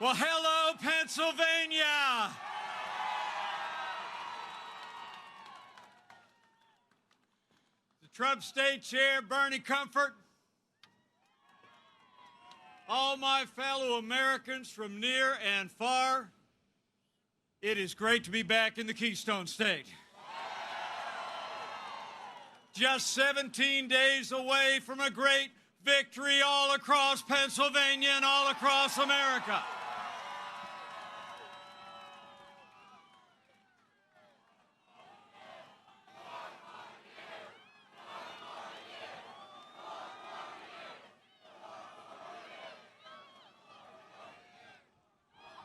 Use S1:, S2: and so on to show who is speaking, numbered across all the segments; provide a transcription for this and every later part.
S1: Well, hello, Pennsylvania. The Trump State Chair, Bernie Comfort, all my fellow Americans from near and far, it is great to be back in the Keystone State. Just 17 days away from a great victory all across Pennsylvania and all across America.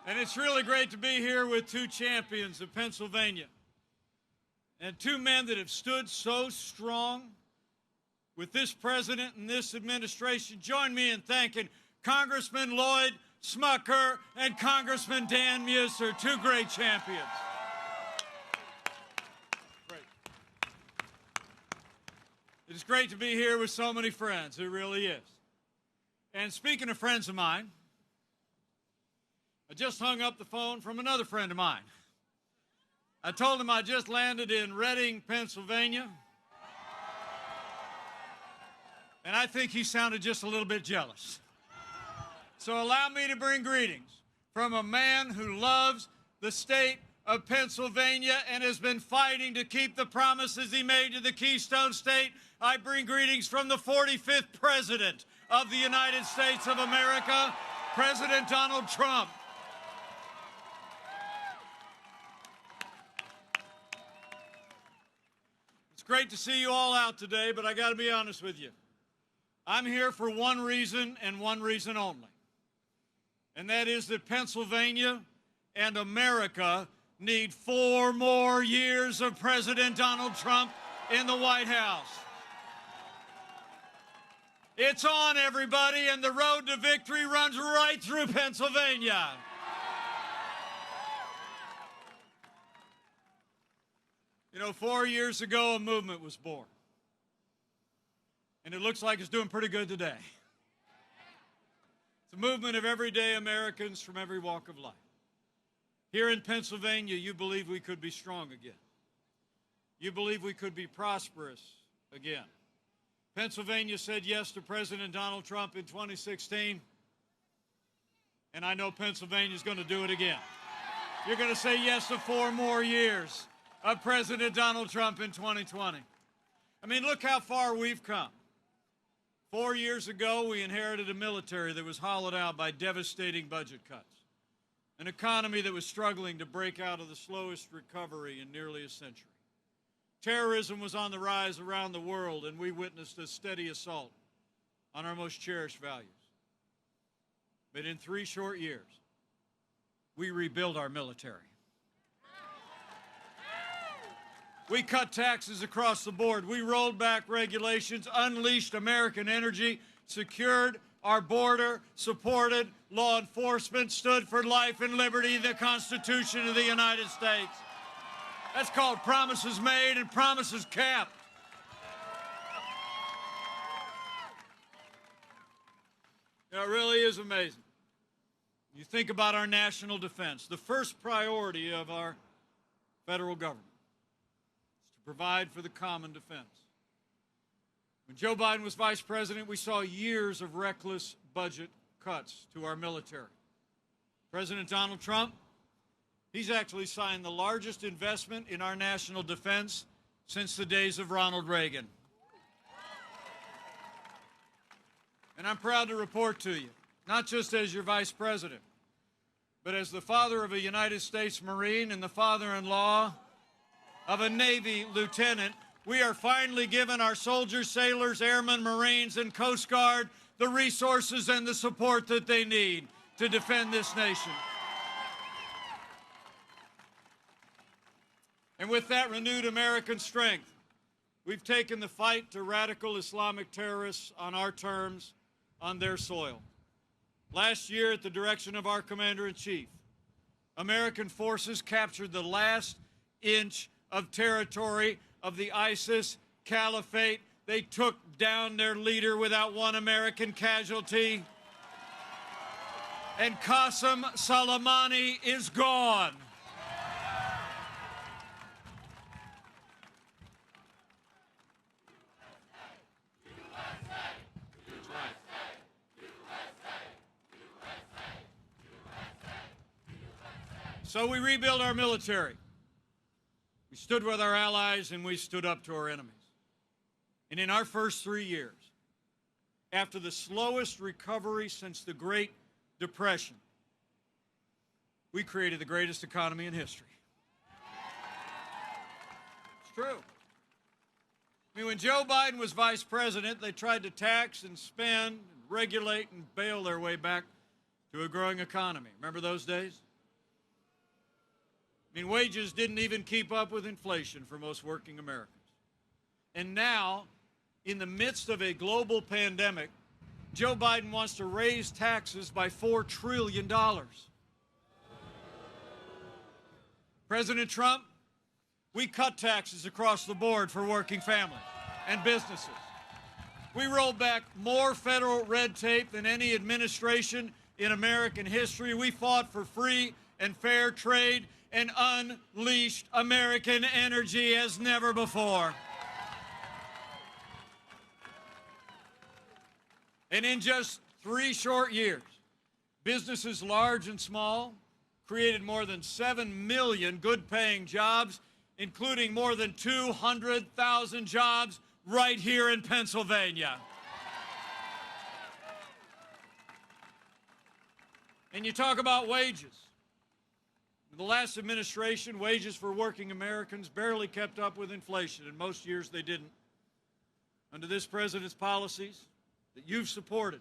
S1: And it's really great to be here with two champions of Pennsylvania and two men that have stood so strong with this president and this administration. Join me in thanking Congressman Lloyd Smucker and Congressman Dan Muser, two great champions. Great. It is great to be here with so many friends. It really is. And speaking of friends of mine, I just hung up the phone from another friend of mine. I told him I just landed in Reading, Pennsylvania, and I think he sounded just a little bit jealous. So allow me to bring greetings from a man who loves the state of Pennsylvania and has been fighting to keep the promises he made to the Keystone State. I bring greetings from the 45th President of the United States of America, President Donald Trump. Great to see you all out today, but I got to be honest with you. I'm here for one reason and one reason only, and that is that Pennsylvania and America need 4 more years of President Donald Trump in the White House. It's on, everybody, and the road to victory runs right through Pennsylvania. You know, 4 years ago, a movement was born. And it looks like it's doing pretty good today. It's a movement of everyday Americans from every walk of life. Here in Pennsylvania, you believe we could be strong again. You believe we could be prosperous again. Pennsylvania said yes to President Donald Trump in 2016. And I know Pennsylvania's going to do it again. You're going to say yes to 4 more years of President Donald Trump in 2020. I mean, look how far we've come. 4 years ago, we inherited a military that was hollowed out by devastating budget cuts, an economy that was struggling to break out of the slowest recovery in nearly a century. Terrorism was on the rise around the world, and we witnessed a steady assault on our most cherished values. But in 3 short years, we rebuilt our military. We cut taxes across the board. We rolled back regulations, unleashed American energy, secured our border, supported law enforcement, stood for life and liberty, the Constitution of the United States. That's called promises made and promises kept. You know, it really is amazing. You think about our national defense, the first priority of our federal government. Provide for the common defense. When Joe Biden was vice president, we saw years of reckless budget cuts to our military. President Donald Trump, he's actually signed the largest investment in our national defense since the days of Ronald Reagan. And I'm proud to report to you, not just as your vice president, but as the father of a United States Marine and the father-in-law of a Navy lieutenant, we are finally giving our soldiers, sailors, airmen, Marines, and Coast Guard the resources and the support that they need to defend this nation. And with that renewed American strength, we've taken the fight to radical Islamic terrorists on our terms, on their soil. Last year, at the direction of our Commander-in-Chief, American forces captured the last inch of territory of the ISIS caliphate. They took down their leader without one American casualty. and Qasem Soleimani is gone. So we rebuilt our military. We stood with our allies and we stood up to our enemies. And in our first 3 years, after the slowest recovery since the Great Depression, we created the greatest economy in history. It's true. I mean, when Joe Biden was vice president, they tried to tax and spend, and regulate and bail their way back to a growing economy. Remember those days? I mean, wages didn't even keep up with inflation for most working Americans. And now, in the midst of a global pandemic, Joe Biden wants to raise taxes by $4 trillion. President Trump, we cut taxes across the board for working families and businesses. We rolled back more federal red tape than any administration in American history. We fought for free and fair trade and unleashed American energy as never before. And in just 3 short years, businesses large and small created more than 7 million good-paying jobs, including more than 200,000 jobs right here in Pennsylvania. And you talk about wages. In the last administration, wages for working Americans barely kept up with inflation, and most years they didn't. Under this president's policies that you've supported,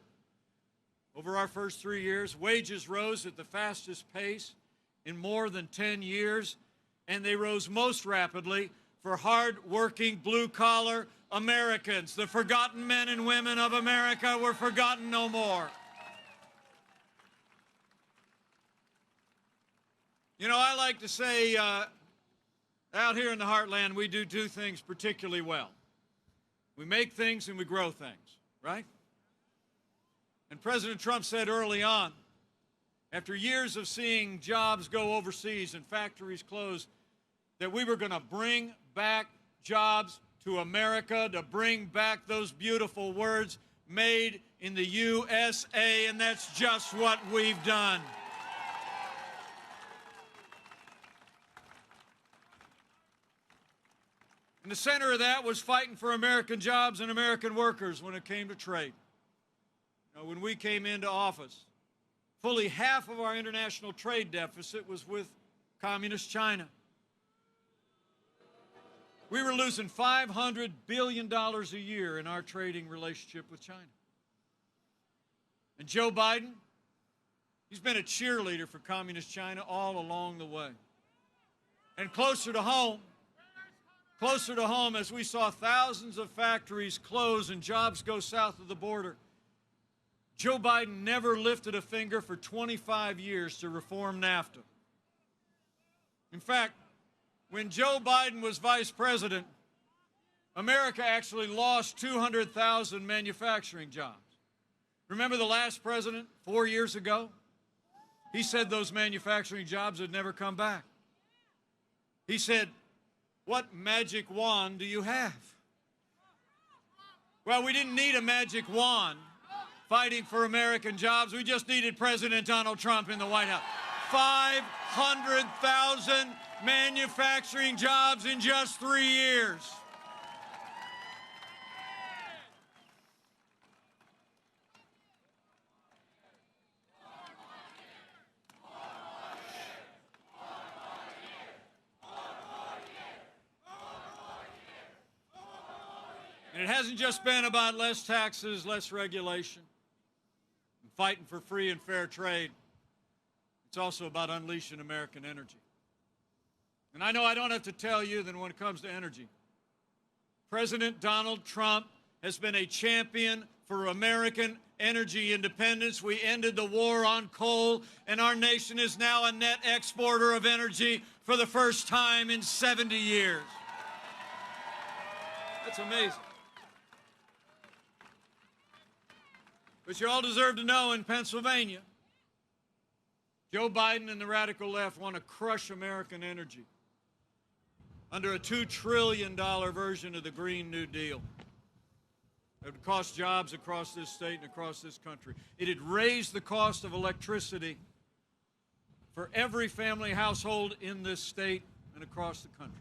S1: over our first 3 years, wages rose at the fastest pace in more than 10 years, and they rose most rapidly for hard-working, blue-collar Americans. The forgotten men and women of America were forgotten no more. You know, I like to say, out here in the heartland, we do things particularly well. We make things and we grow things, right? And President Trump said early on, after years of seeing jobs go overseas and factories close, that we were going to bring back jobs to America, to bring back those beautiful words, made in the USA, and that's just what we've done. In the center of that was fighting for American jobs and American workers when it came to trade. You know, when we came into office, fully half of our international trade deficit was with communist China. We were losing $500 billion a year in our trading relationship with China. And Joe Biden, he's been a cheerleader for communist China all along the way. And closer to home, as we saw thousands of factories close and jobs go south of the border, Joe Biden never lifted a finger for 25 years to reform NAFTA. In fact, when Joe Biden was vice president, America actually lost 200,000 manufacturing jobs. Remember the last president 4 years ago? He said those manufacturing jobs would never come back. He said, "What magic wand do you have?" Well, we didn't need a magic wand fighting for American jobs. We just needed President Donald Trump in the White House. 500,000 manufacturing jobs in just 3 years. And it hasn't just been about less taxes, less regulation, and fighting for free and fair trade. It's also about unleashing American energy. And I know I don't have to tell you that when it comes to energy, President Donald Trump has been a champion for American energy independence. We ended the war on coal, and our nation is now a net exporter of energy for the first time in 70 years. That's amazing. But you all deserve to know in Pennsylvania, Joe Biden and the radical left want to crush American energy under a $2 trillion version of the Green New Deal. It would cost jobs across this state and across this country. It'd raise the cost of electricity for every family household in this state and across the country.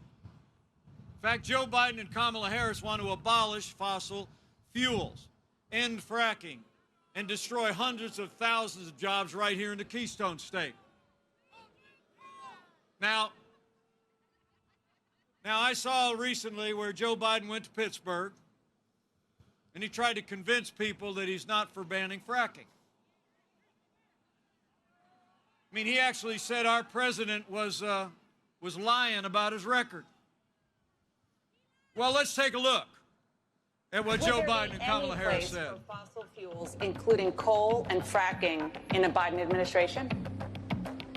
S1: In fact, Joe Biden and Kamala Harris want to abolish fossil fuels, end fracking, and destroy hundreds of thousands of jobs right here in the Keystone State. Now I saw recently where Joe Biden went to Pittsburgh and he tried to convince people that he's not for banning fracking. I mean, he actually said our president was lying about his record. Well, let's take a look at what Joe Biden and Kamala Harris said.
S2: For fossil fuels, including coal and fracking, in a Biden administration?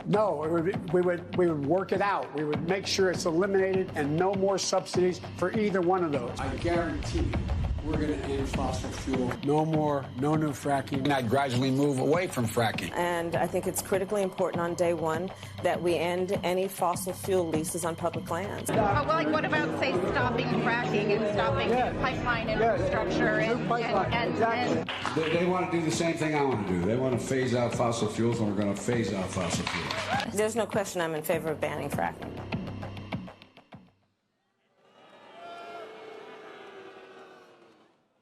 S3: No, we would work it out. We would make sure it's eliminated and no more subsidies for either one of those. I guarantee you, we're going to end fossil fuel. No more, no new fracking.
S4: And I'd gradually move away from fracking.
S5: And I think it's critically important on day one that we end any fossil fuel leases on public lands.
S6: What about, say, stopping fracking and stopping pipeline infrastructure?
S7: They want to do the same thing I want to do. They want to phase out fossil fuels, and we're going to phase out fossil fuels.
S5: There's no question I'm in favor of banning fracking.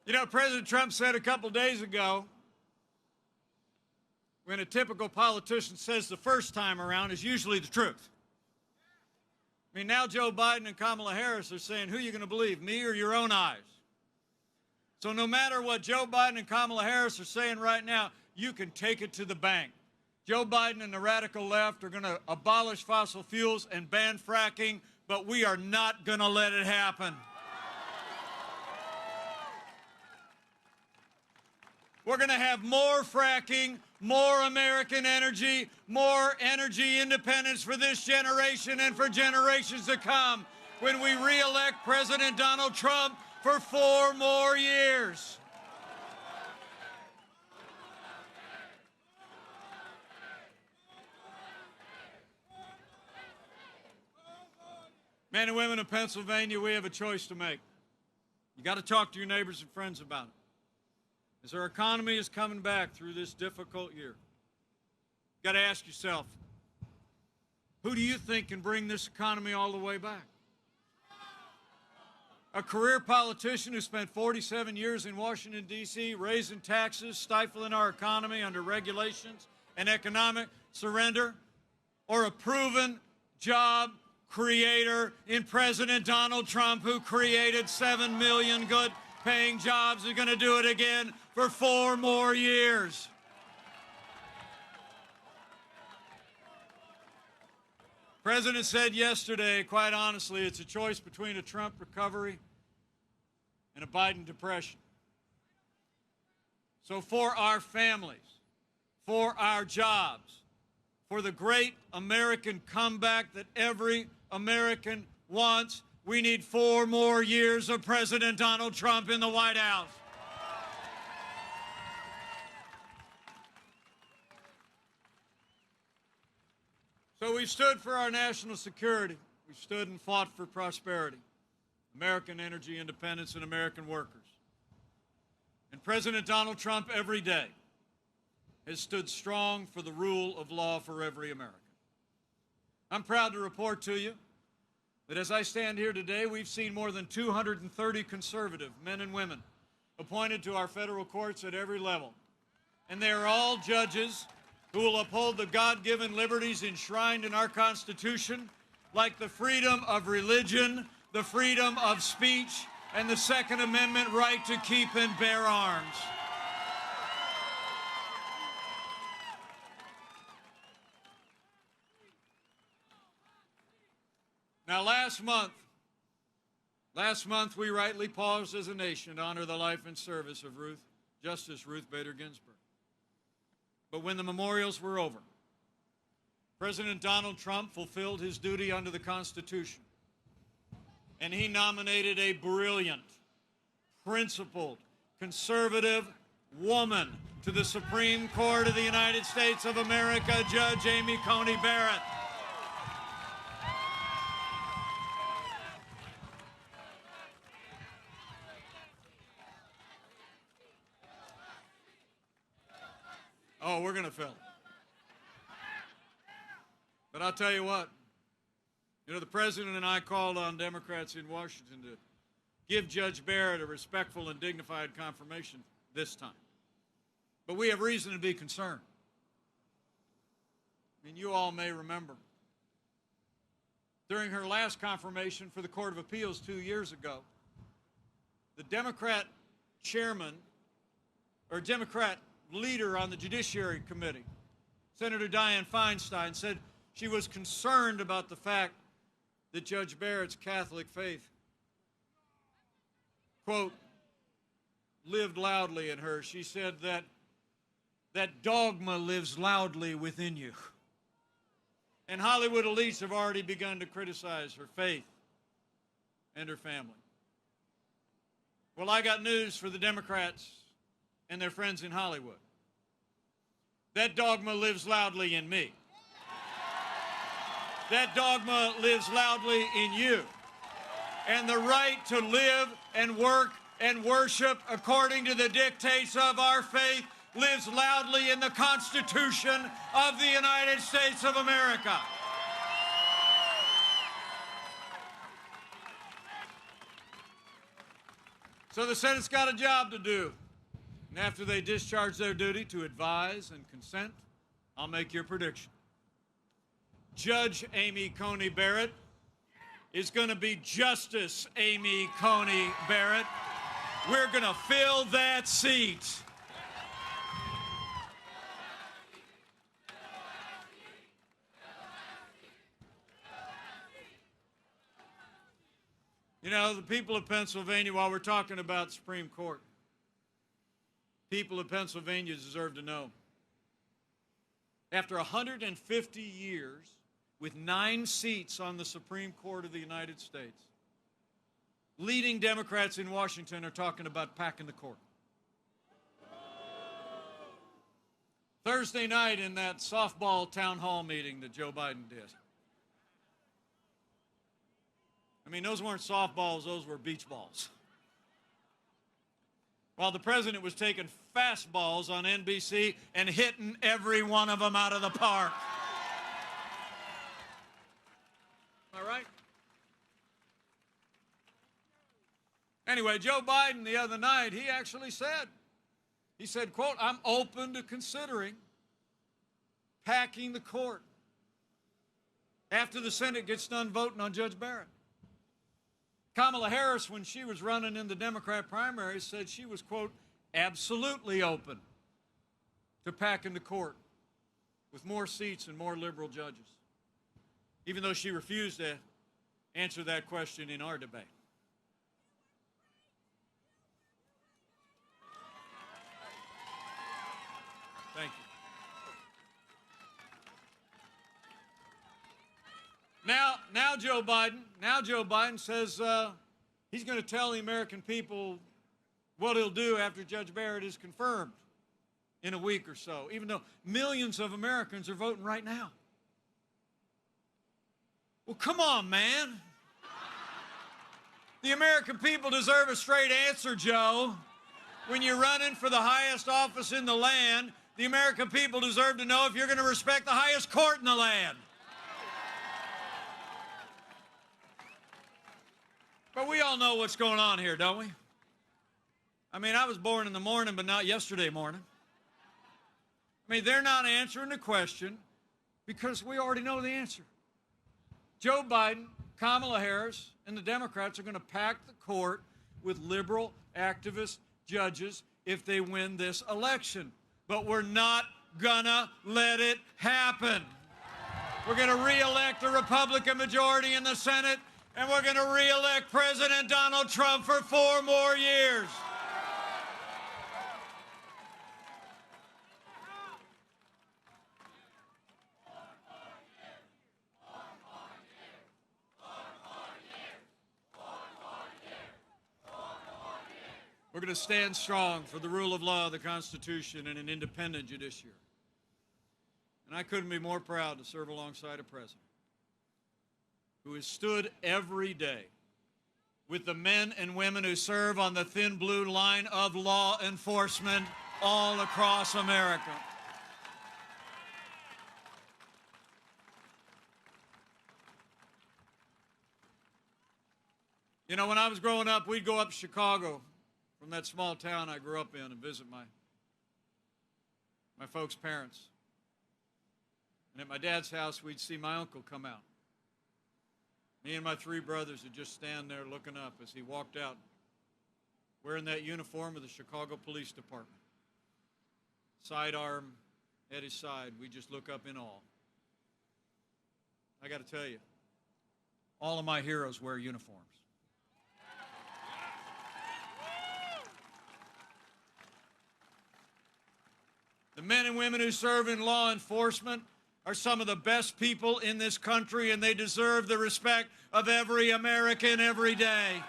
S1: You know, President Trump said a couple days ago, when a typical politician says the first time around is usually the truth. I mean, now Joe Biden and Kamala Harris are saying, who are you going to believe, me or your own eyes? So no matter what Joe Biden and Kamala Harris are saying right now, you can take it to the bank. Joe Biden and the radical left are going to abolish fossil fuels and ban fracking, but we are not going to let it happen. We're going to have more fracking, more American energy, more energy independence for this generation and for generations to come when we re-elect President Donald Trump for 4 more years. Men and women of Pennsylvania, we have a choice to make. You got to talk to your neighbors and friends about it. As our economy is coming back through this difficult year, you've got to ask yourself, who do you think can bring this economy all the way back? A career politician who spent 47 years in Washington, D.C., raising taxes, stifling our economy under regulations and economic surrender? Or a proven job creator in President Donald Trump, who created 7 million good-paying jobs, is going to do it again for 4 more years? The President said yesterday, quite honestly, it's a choice between a Trump recovery and a Biden depression. So for our families, for our jobs, for the great American comeback that every American wants, we need 4 more years of President Donald Trump in the White House. So we've stood for our national security. We've stood and fought for prosperity, American energy independence, and American workers. And President Donald Trump every day has stood strong for the rule of law for every American. I'm proud to report to you that as I stand here today, we've seen more than 230 conservative men and women appointed to our federal courts at every level. And they are all judges who will uphold the God-given liberties enshrined in our Constitution, like the freedom of religion, the freedom of speech, and the Second Amendment right to keep and bear arms. Now, last month we rightly paused as a nation to honor the life and service of Justice Ruth Bader Ginsburg. But when the memorials were over, President Donald Trump fulfilled his duty under the Constitution, and he nominated a brilliant, principled, conservative woman to the Supreme Court of the United States of America, Judge Amy Coney Barrett. Oh, we're going to fill it. But I'll tell you what, the President and I called on Democrats in Washington to give Judge Barrett a respectful and dignified confirmation this time. But we have reason to be concerned. I mean, you all may remember, during her last confirmation for the Court of Appeals 2 years ago, the Democrat chairman, or Democrat leader on the Judiciary Committee, Senator Dianne Feinstein, said she was concerned about the fact that Judge Barrett's Catholic faith, quote, lived loudly in her. She said that dogma lives loudly within you. And Hollywood elites have already begun to criticize her faith and her family. Well, I got news for the Democrats and their friends in Hollywood. That dogma lives loudly in me. That dogma lives loudly in you. And the right to live and work and worship according to the dictates of our faith lives loudly in the Constitution of the United States of America. So the Senate's got a job to do. And after they discharge their duty to advise and consent, I'll make your prediction. Judge Amy Coney Barrett is going to be Justice Amy Coney Barrett. We're going to fill that seat. You know, the people of Pennsylvania, while we're talking about Supreme Court, people of Pennsylvania deserve to know. After 150 years, with 9 seats on the Supreme Court of the United States, leading Democrats in Washington are talking about packing the court. Thursday night in that softball town hall meeting that Joe Biden did. I mean, those weren't softballs, those were beach balls. While the president was taking fastballs on NBC and hitting every one of them out of the park. Am I right? Anyway, Joe Biden the other night, he actually said, quote, I'm open to considering packing the court after the Senate gets done voting on Judge Barrett. Kamala Harris, when she was running in the Democrat primary, said she was, quote, absolutely open to packing the court with more seats and more liberal judges, even though she refused to answer that question in our debate. Thank you. Now Joe Biden says he's going to tell the American people what he'll do after Judge Barrett is confirmed in a week or so, even though millions of Americans are voting right now. Well, come on, man. The American people deserve a straight answer, Joe. When you're running for the highest office in the land, the American people deserve to know if you're going to respect the highest court in the land. But we all know what's going on here, don't we? I mean, I was born in the morning, but not yesterday morning. I mean, they're not answering the question because we already know the answer. Joe Biden, Kamala Harris, and the Democrats are going to pack the court with liberal activist judges if they win this election. But we're not gonna let it happen. We're gonna re-elect a Republican majority in the Senate, and we're gonna re-elect President Donald Trump for 4 more years. We're going to stand strong for the rule of law, the Constitution, and an independent judiciary. And I couldn't be more proud to serve alongside a president who has stood every day with the men and women who serve on the thin blue line of law enforcement all across America. You know, when I was growing up, we'd go up to Chicago from that small town I grew up in and visit my folks' parents. And at my dad's house, we'd see my uncle come out. Me and my three brothers would just stand there looking up as he walked out, wearing that uniform of the Chicago Police Department. Sidearm at his side, we just look up in awe. I got to tell you, all of my heroes wear uniforms. The men and women who serve in law enforcement are some of the best people in this country, and they deserve the respect of every American every day.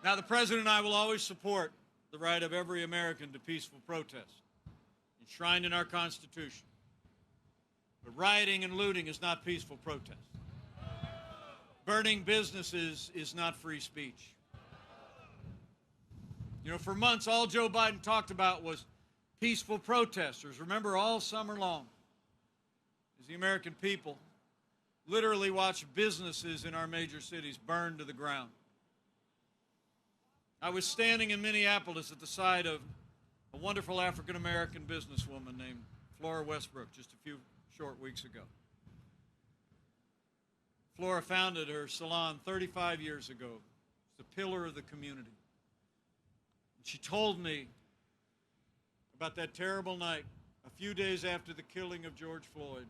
S1: Now, the President and I will always support the right of every American to peaceful protest, enshrined in our Constitution. But rioting and looting is not peaceful protest. Burning businesses is not free speech. You know, for months, all Joe Biden talked about was peaceful protesters. Remember, all summer long, as the American people literally watched businesses in our major cities burn to the ground. I was standing in Minneapolis at the side of a wonderful African-American businesswoman named Flora Westbrook just a few short weeks ago. Flora founded her salon 35 years ago. It's a pillar of the community. And she told me about that terrible night, a few days after the killing of George Floyd,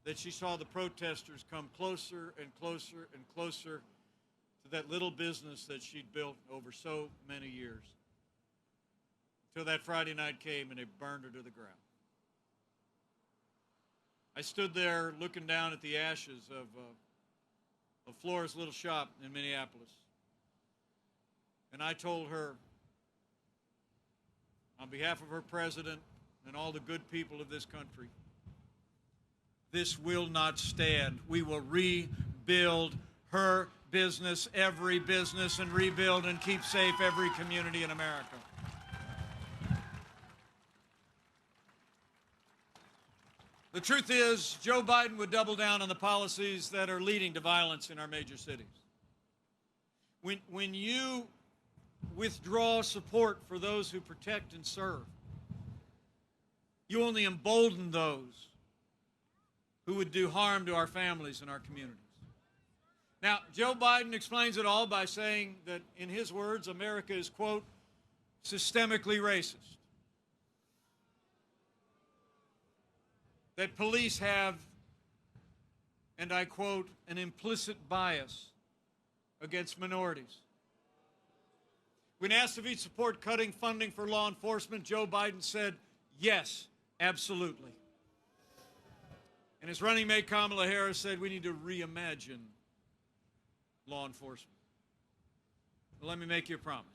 S1: that she saw the protesters come closer and closer and closer to that little business that she'd built over so many years. Until that Friday night came and they burned her to the ground. I stood there looking down at the ashes of Flora's little shop in Minneapolis. And I told her, on behalf of her president and all the good people of this country, this will not stand. We will rebuild her business, every business, and rebuild and keep safe every community in America. The truth is, Joe Biden would double down on the policies that are leading to violence in our major cities. When you withdraw support for those who protect and serve, you only embolden those who would do harm to our families and our communities. Now, Joe Biden explains it all by saying that, in his words, America is, quote, systemically racist. That police have, and I quote, an implicit bias against minorities. When asked if he'd support cutting funding for law enforcement, Joe Biden said, yes, absolutely. And his running mate Kamala Harris said we need to reimagine law enforcement. Well, let me make you a promise.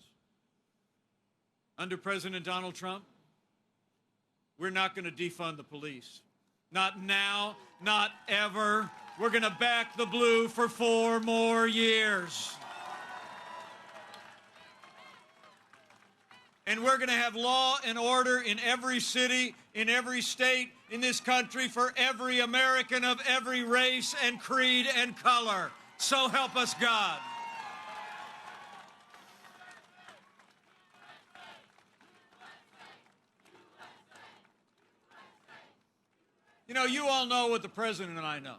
S1: Under President Donald Trump, we're not going to defund the police. Not now, not ever. We're going to back the blue for 4 more years. And we're going to have law and order in every city, in every state, in this country for every American of every race and creed and color. So help us God. You know, you all know what the President and I know.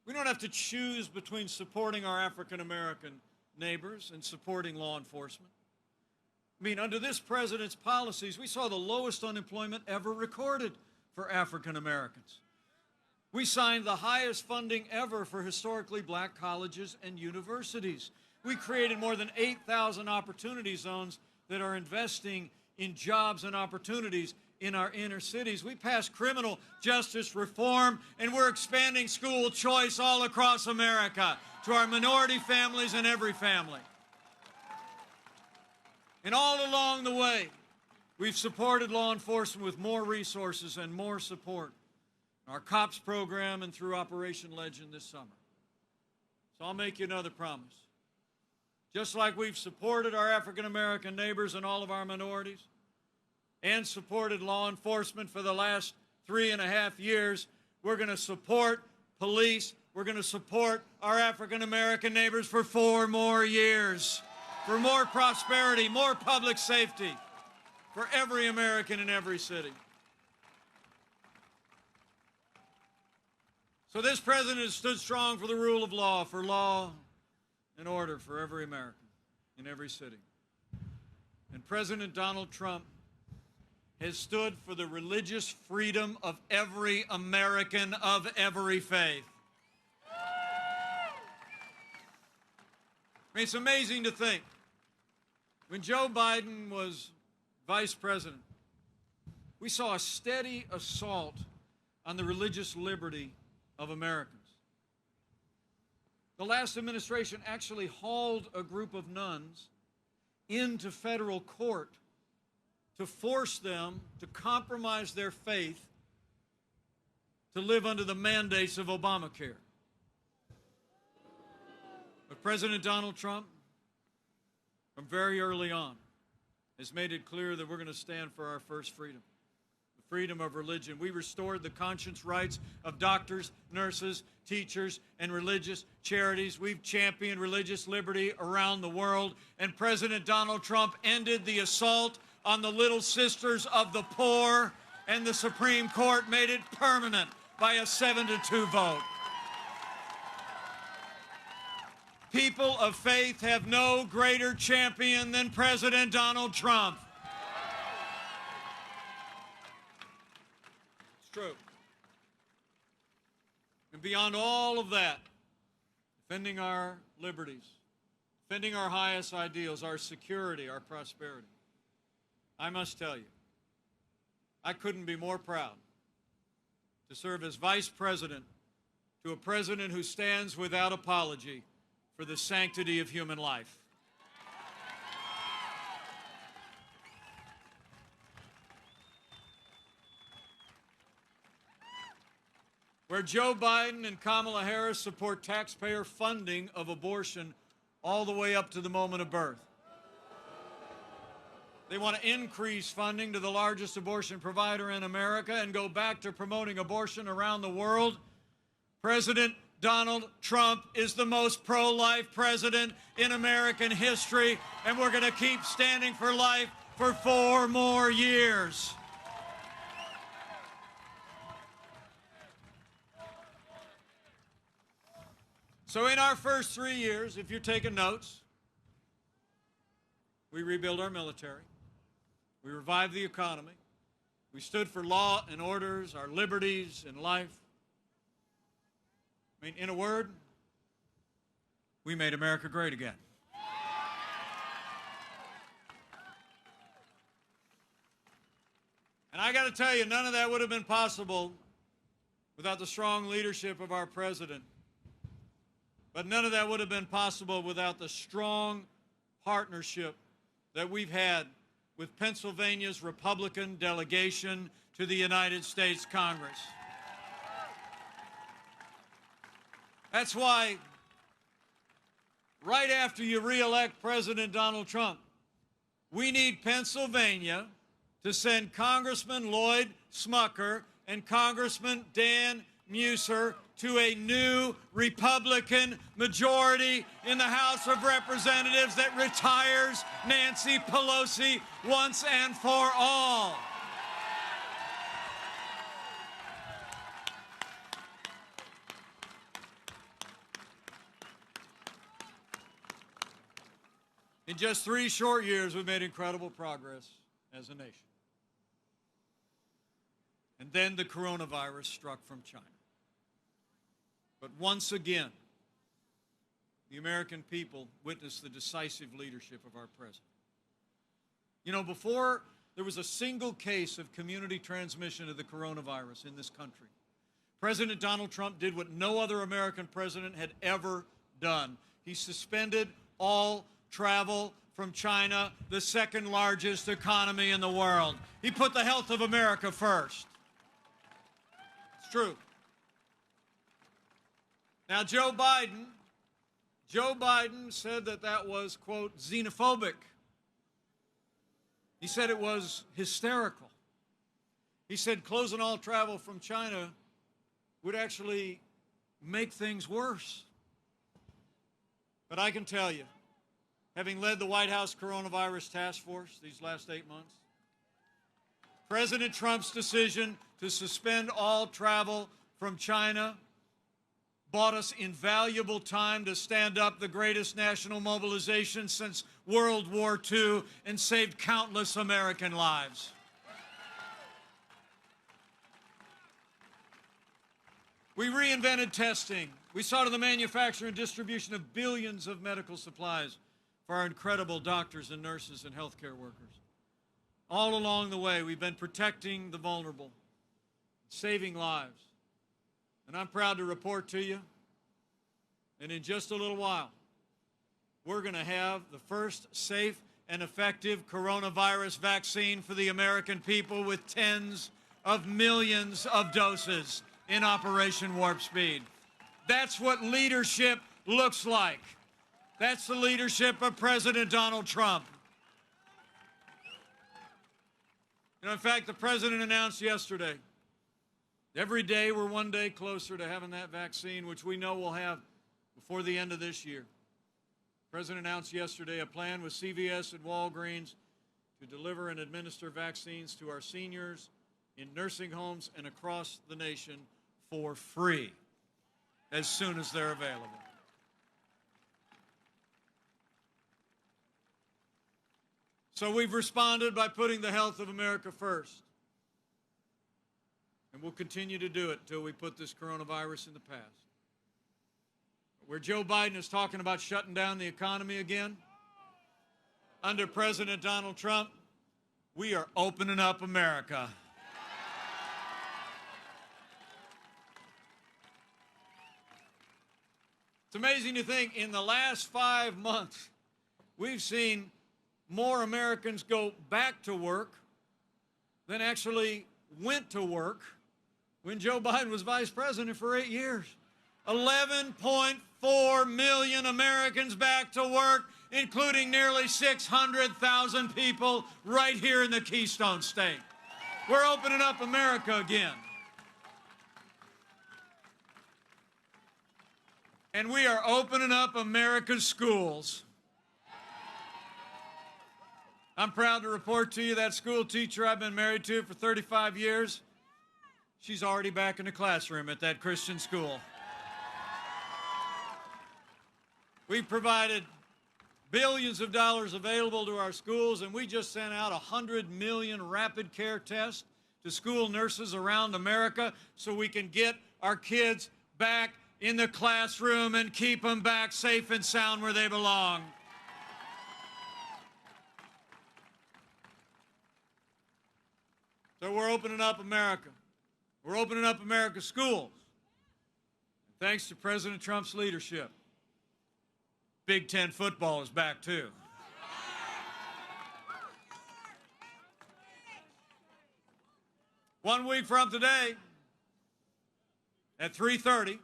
S1: We don't have to choose between supporting our African-American neighbors and supporting law enforcement. I mean, under this president's policies, we saw the lowest unemployment ever recorded for African Americans. We signed the highest funding ever for historically black colleges and universities. We created more than 8,000 opportunity zones that are investing in jobs and opportunities in our inner cities. We passed criminal justice reform, and we're expanding school choice all across America to our minority families and every family. And all along the way, we've supported law enforcement with more resources and more support. Our COPS program and through Operation Legend this summer. So I'll make you another promise. Just like we've supported our African-American neighbors and all of our minorities and supported law enforcement for the last 3.5 years, we're going to support police. We're going to support our African-American neighbors for 4 more years, for more prosperity, more public safety, for every American in every city. So this president has stood strong for the rule of law, for law and order for every American in every city. And President Donald Trump has stood for the religious freedom of every American of every faith. I mean, it's amazing to think. When Joe Biden was vice president, we saw a steady assault on the religious liberty of Americans. The last administration actually hauled a group of nuns into federal court to force them to compromise their faith to live under the mandates of Obamacare. But President Donald Trump, from very early on, has made it clear that we're going to stand for our first freedom, the freedom of religion. We restored the conscience rights of doctors, nurses, teachers, and religious charities. We've championed religious liberty around the world. And President Donald Trump ended the assault on the Little Sisters of the Poor, and the Supreme Court made it permanent by a 7-2 vote. People of faith have no greater champion than President Donald Trump. It's true. And beyond all of that, defending our liberties, defending our highest ideals, our security, our prosperity, I must tell you, I couldn't be more proud to serve as vice president to a president who stands without apology for the sanctity of human life. Where Joe Biden and Kamala Harris support taxpayer funding of abortion all the way up to the moment of birth. They want to increase funding to the largest abortion provider in America and go back to promoting abortion around the world. President Donald Trump is the most pro-life president in American history, and we're going to keep standing for life for 4 more years. So in our first 3 years, if you're taking notes, we rebuild our military. We revived the economy. We stood for law and orders, our liberties in life. I mean, in a word, we made America great again. And I got to tell you, none of that would have been possible without the strong leadership of our president. But none of that would have been possible without the strong partnership that we've had with Pennsylvania's Republican delegation to the United States Congress. That's why, right after you re-elect President Donald Trump, we need Pennsylvania to send Congressman Lloyd Smucker and Congressman Dan Muser to a new Republican majority in the House of Representatives that retires Nancy Pelosi once and for all. In just 3 short years, we've made incredible progress as a nation. And then the coronavirus struck from China. But once again, the American people witnessed the decisive leadership of our president. You know, before there was a single case of community transmission of the coronavirus in this country, President Donald Trump did what no other American president had ever done. He suspended all travel from China, the second largest economy in the world. He put the health of America first. It's true. Now, Joe Biden said that that was, quote, xenophobic. He said it was hysterical. He said closing all travel from China would actually make things worse. But I can tell you, having led the White House coronavirus task force these last 8 months, President Trump's decision to suspend all travel from China bought us invaluable time to stand up the greatest national mobilization since World War II and saved countless American lives. We reinvented testing. We saw to the manufacture and distribution of billions of medical supplies for our incredible doctors and nurses and healthcare workers. All along the way, we've been protecting the vulnerable, saving lives. And I'm proud to report to you, and in just a little while, we're going to have the first safe and effective coronavirus vaccine for the American people with tens of millions of doses in Operation Warp Speed. That's what leadership looks like. That's the leadership of President Donald Trump. You know, in fact, the president announced yesterday, every day we're one day closer to having that vaccine, which we know we'll have before the end of this year. The president announced yesterday a plan with CVS and Walgreens to deliver and administer vaccines to our seniors in nursing homes and across the nation for free as soon as they're available. So we've responded by putting the health of America first. And we'll continue to do it until we put this coronavirus in the past. Where Joe Biden is talking about shutting down the economy again, under President Donald Trump, we are opening up America. It's amazing to think in the last 5 months, we've seen more Americans go back to work than actually went to work when Joe Biden was vice president for 8 years. 11.4 million Americans back to work, including nearly 600,000 people right here in the Keystone State. We're opening up America again. And we are opening up America's schools. I'm proud to report to you that school teacher I've been married to for 35 years, she's already back in the classroom at that Christian school. We've provided billions of dollars available to our schools, and we just sent out 100 million rapid care tests to school nurses around America so we can get our kids back in the classroom and keep them back safe and sound where they belong. So we're opening up America. We're opening up America's schools. And thanks to President Trump's leadership, Big Ten football is back too. One week from today, at 3:30,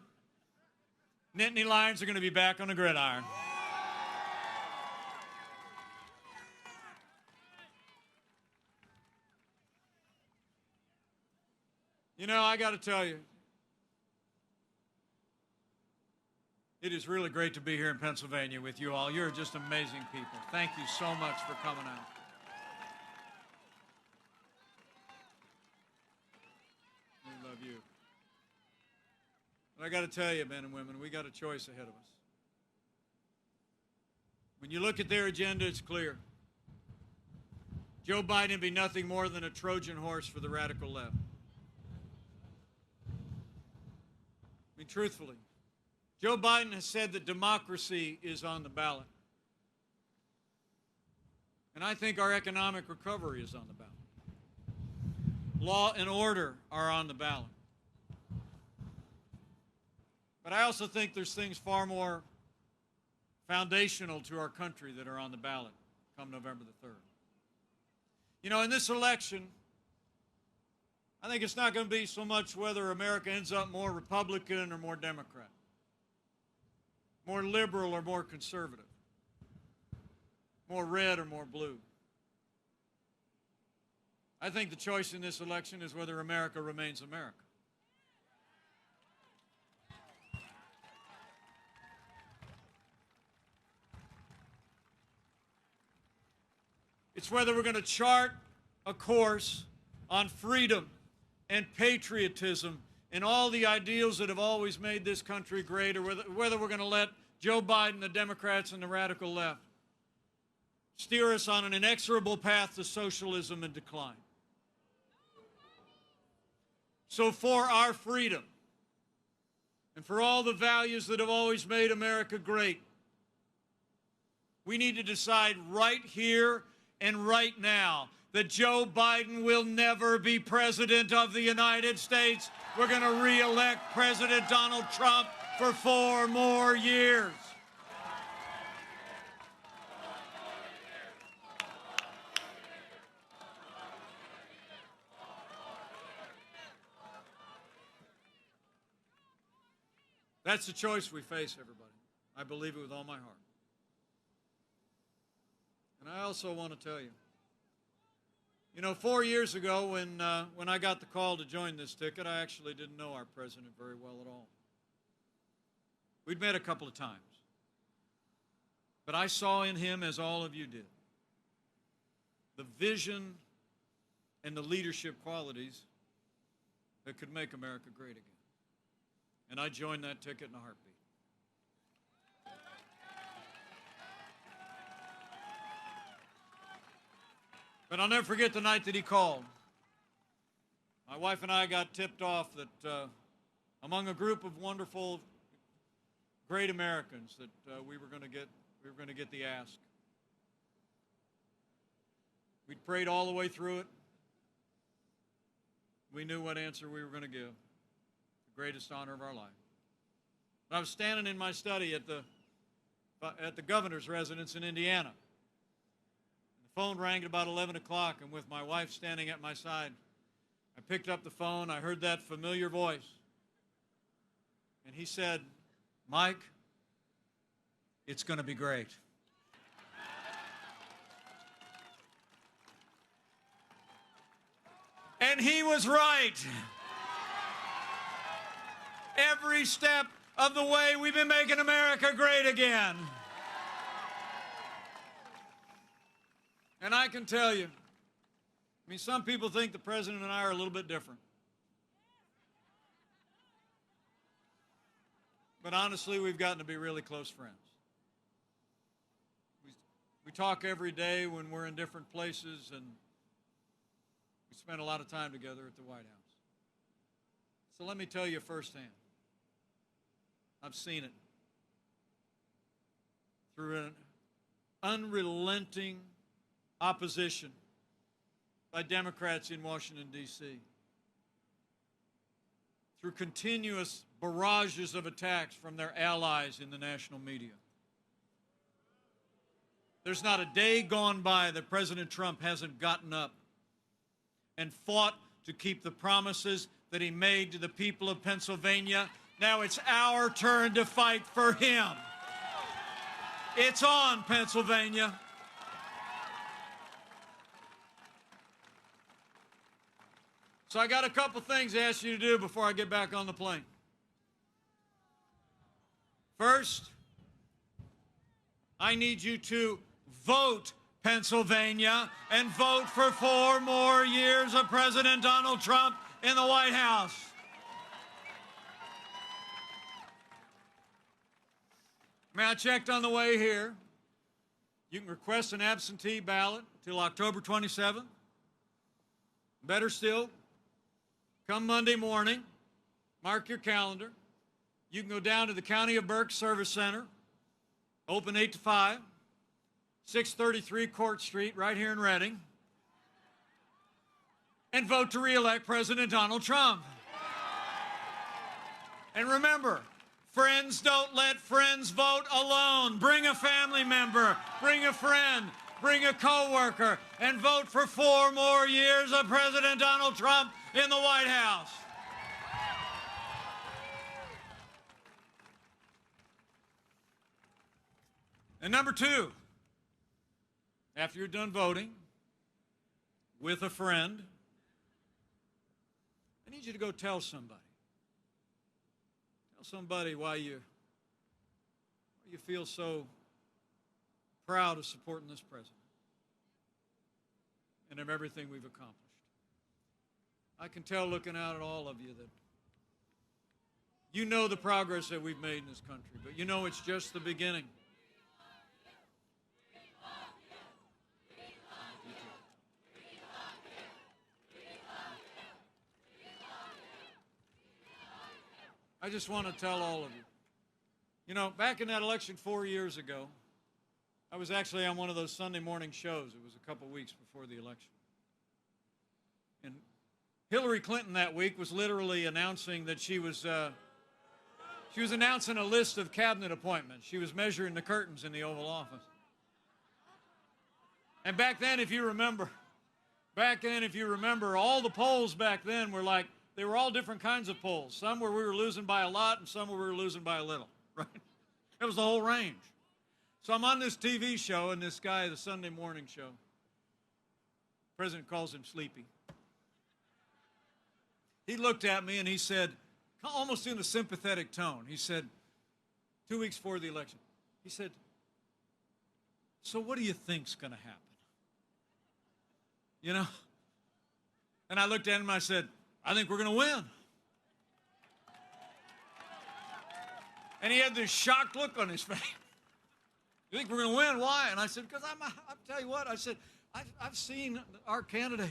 S1: Nittany Lions are going to be back on the gridiron. You know, I got to tell you, it is really great to be here in Pennsylvania with you all. You're just amazing people. Thank you so much for coming out. We love you. But I got to tell you, men and women, we got a choice ahead of us. When you look at their agenda, it's clear. Joe Biden would be nothing more than a Trojan horse for the radical left. I mean, truthfully, Joe Biden has said that democracy is on the ballot. And I think our economic recovery is on the ballot. Law and order are on the ballot. But I also think there's things far more foundational to our country that are on the ballot come November the 3rd. You know, in this election, I think it's not going to be so much whether America ends up more Republican or more Democrat, more liberal or more conservative, more red or more blue. I think the choice in this election is whether America remains America. It's whether we're going to chart a course on freedom and patriotism and all the ideals that have always made this country great, or whether we're going to let Joe Biden, the Democrats, and the radical left steer us on an inexorable path to socialism and decline. So for our freedom and for all the values that have always made America great, we need to decide right here and right now that Joe Biden will never be president of the United States. We're going to re-elect President Donald Trump for 4 more years. That's the choice we face, everybody. I believe it with all my heart. And I also want to tell you, you know, 4 years ago when I got the call to join this ticket, I actually didn't know our president very well at all. We'd met a couple of times. But I saw in him, as all of you did, the vision and the leadership qualities that could make America great again. And I joined that ticket in a heartbeat. But I'll never forget the night that he called. My wife and I got tipped off that among a group of wonderful, great Americans that we were going to get the ask. We'd prayed all the way through it. We knew what answer we were going to give. The greatest honor of our life. I was standing in my study at the governor's residence in Indiana. The phone rang at about 11 o'clock, and with my wife standing at my side, I picked up the phone. I heard that familiar voice. And he said, "Mike, it's going to be great." And he was right. Every step of the way, we've been making America great again. And I can tell you, I mean, some people think the president and I are a little bit different. But honestly, we've gotten to be really close friends. We talk every day when we're in different places, and we spend a lot of time together at the White House. So let me tell you firsthand, I've seen it. Through an unrelenting opposition by Democrats in Washington, D.C., through continuous barrages of attacks from their allies in the national media. There's not a day gone by that President Trump hasn't gotten up and fought to keep the promises that he made to the people of Pennsylvania. Now it's our turn to fight for him. It's on, Pennsylvania. So I got a couple things to ask you to do before I get back on the plane. First, I need you to vote Pennsylvania and vote for 4 more years of President Donald Trump in the White House. I checked on the way here. You can request an absentee ballot till October 27th. Better still, come Monday morning, mark your calendar, You can go down to the County of Berks Service Center, open 8 to 5, 633 Court Street, right here in Reading, and vote to re-elect President Donald Trump. And remember, friends don't let friends vote alone. Bring a family member, bring a friend, bring a coworker, and vote for 4 more years of President Donald Trump in the White House. And number 2, after you're done voting with a friend, I need you to go tell somebody. Tell somebody why you feel so proud of supporting this president and of everything we've accomplished. I can tell looking out at all of you that you know the progress that we've made in this country, but you know it's just the beginning. I just want to tell all of you, you know, back in that election 4 years ago, I was actually on one of those Sunday morning shows. It was a couple weeks before the election. And Hillary Clinton that week was literally announcing that she was announcing a list of cabinet appointments. She was measuring the curtains in the Oval Office. And back then, if you remember, all the polls back then were like, they were all different kinds of polls. Some where we were losing by a lot and some where we were losing by a little, right? It was the whole range. So I'm on this TV show, and this guy, the Sunday morning show, the president calls him Sleepy. He looked at me and he said, almost in a sympathetic tone, he said, 2 weeks before the election, he said, so what do you think's going to happen? You know? And I looked at him and I said, I think we're going to win. And he had this shocked look on his face. You think we're going to win? Why? And I said, because I'll tell you what, I said, I've seen our candidate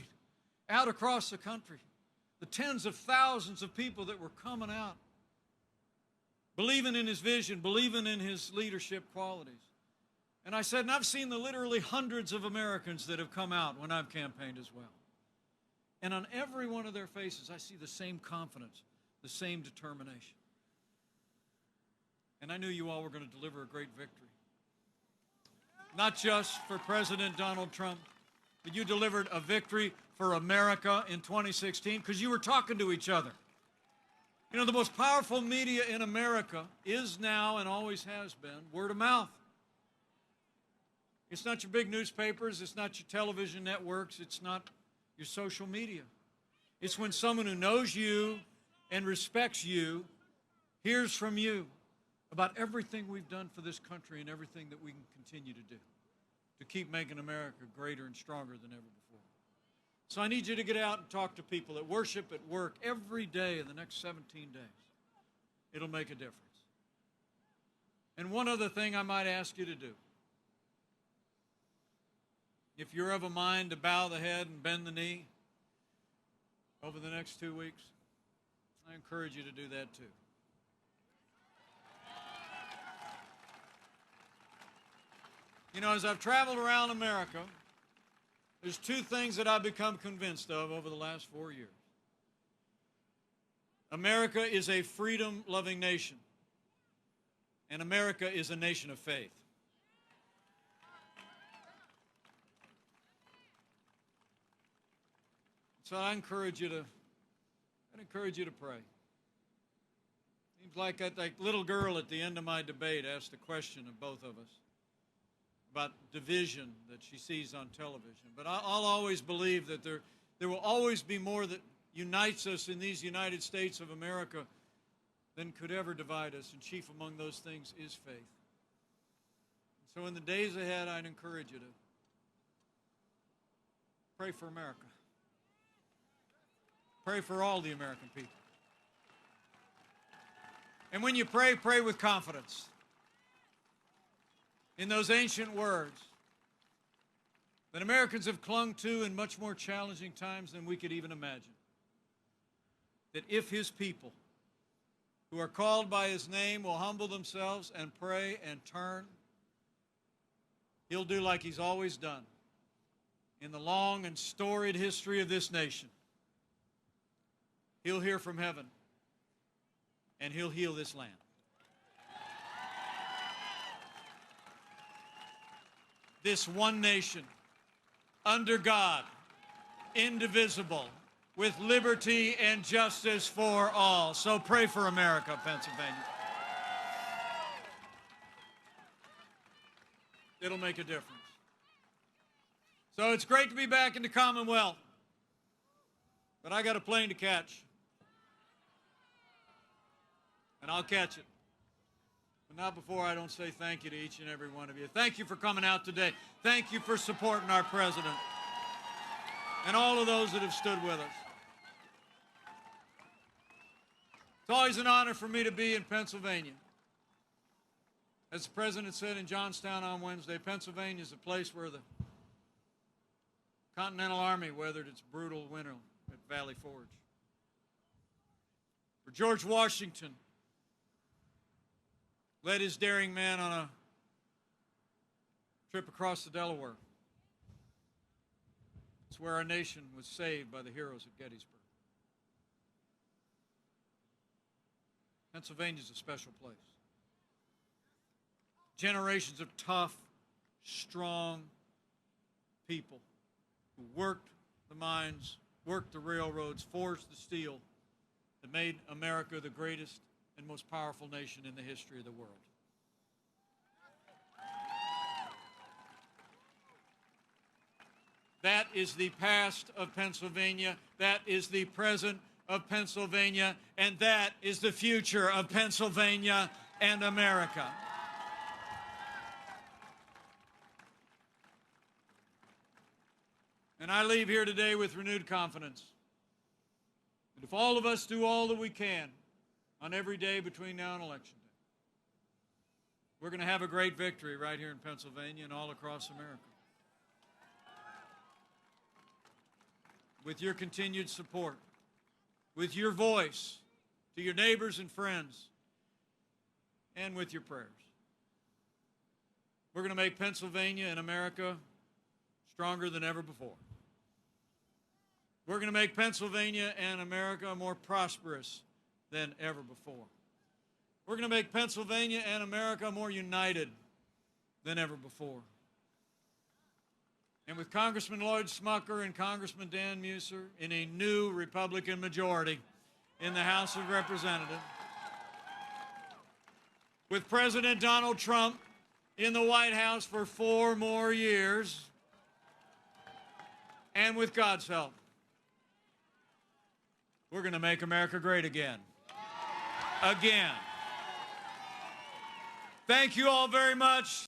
S1: out across the country, the tens of thousands of people that were coming out, believing in his vision, believing in his leadership qualities. And I said, and I've seen the literally hundreds of Americans that have come out when I've campaigned as well. And on every one of their faces, I see the same confidence, the same determination. And I knew you all were going to deliver a great victory. Not just for President Donald Trump, but you delivered a victory for America in 2016 because you were talking to each other. You know, the most powerful media in America is now and always has been word of mouth. It's not your big newspapers, it's not your television networks, it's not your social media. It's when someone who knows you and respects you hears from you about everything we've done for this country and everything that we can continue to do to keep making America greater and stronger than ever before. So I need you to get out and talk to people at worship, at work, every day in the next 17 days. It'll make a difference. And one other thing I might ask you to do. If you're of a mind to bow the head and bend the knee over the next 2 weeks, I encourage you to do that too. You know, as I've traveled around America, there's 2 things that I've become convinced of over the last 4 years. America is a freedom-loving nation, and America is a nation of faith. So I encourage you to pray. Seems like that little girl at the end of my debate asked a question of both of us about division that she sees on television. But I'll always believe that there will always be more that unites us in these United States of America than could ever divide us, and chief among those things is faith. So in the days ahead, I'd encourage you to pray for America. Pray for all the American people. And when you pray, pray with confidence in those ancient words that Americans have clung to in much more challenging times than we could even imagine. That if his people, who who are called by his name will humble themselves and pray and turn, he'll do like he's always done in the long and storied history of this nation. He'll hear from heaven, and he'll heal this land. This one nation, under God, indivisible, with liberty and justice for all. So pray for America, Pennsylvania. It'll make a difference. So it's great to be back in the Commonwealth, but I got a plane to catch, and I'll catch it. But not before I don't say thank you to each and every one of you. Thank you for coming out today. Thank you for supporting our president and all of those that have stood with us. It's always an honor for me to be in Pennsylvania. As the president said in Johnstown on Wednesday, Pennsylvania is a place where the Continental Army weathered its brutal winter at Valley Forge. Where George Washington led his daring men on a trip across the Delaware. It's where our nation was saved by the heroes at Gettysburg. Pennsylvania is a special place. Generations of tough, strong people who worked the mines, worked the railroads, forged the steel that made America the greatest and most powerful nation in the history of the world. That is the past of Pennsylvania. That is the present of Pennsylvania. And that is the future of Pennsylvania and America. And I leave here today with renewed confidence that if all of us do all that we can on every day between now and Election Day, we're going to have a great victory right here in Pennsylvania and all across America. With your continued support, with your voice to your neighbors and friends, and with your prayers. We're going to make Pennsylvania and America stronger than ever before. We're going to make Pennsylvania and America more prosperous than ever before. We're going to make Pennsylvania and America more united than ever before. And with Congressman Lloyd Smucker and Congressman Dan Muser in a new Republican majority in the House of Representatives, with President Donald Trump in the White House for 4 more years, and with God's help, we're going to make America great again. Again. Thank you all very much.